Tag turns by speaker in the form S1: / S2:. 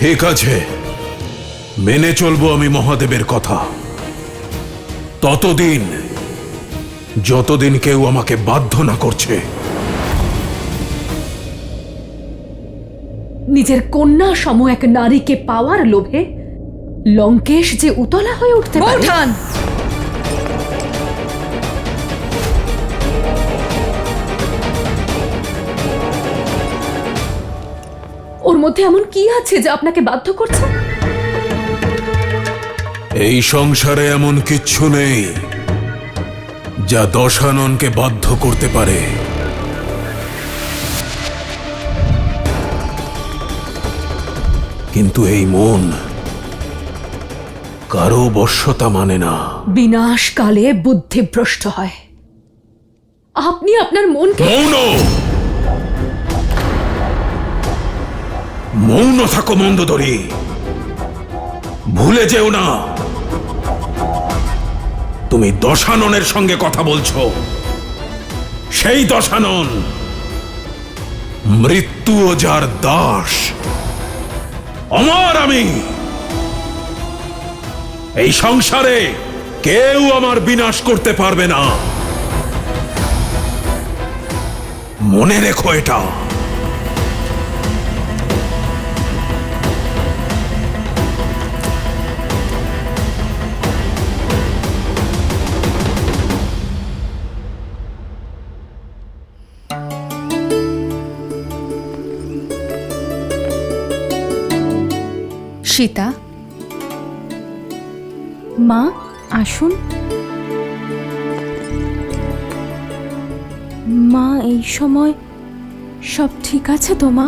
S1: ঠিক আছে, মেনে চলবো আমি মহাদেবের কথা। ততদিন যতদিন কেউ আমাকে বাধ্য না করছে।
S2: নিজের কন্যা সম এক নারীকে পাওয়ার লোভে লঙ্কেশ যে উতলা হয়ে উঠতে পারে।
S3: বৌঠান,
S2: ওর মধ্যে এমন কি আছে যা আপনাকে বাধ্য করছে?
S1: এই সংসারে এমন কিচ্ছু নেই যা দশাননকে বাধ্য করতে পারে। কিন্তু এই মন কারো বশ্যতা মানে না।
S2: বিনাশকালে বুদ্ধিভ্রষ্ট হয়। আপনি আপনার মনকে
S1: মৌন মৌন থাকো মন্দোদরী। ভুলে যেও না তুমি দশাননের সঙ্গে কথা বলছো। সেই দশানন মৃত্যু ও যার দাস। অমর আমি। এই সংসারে কেউ আমার বিনাশ করতে পারবে না। মনে রেখো এটা।
S3: সীতা, মা আসুন। মা, এই সময় সব ঠিক আছে তো মা?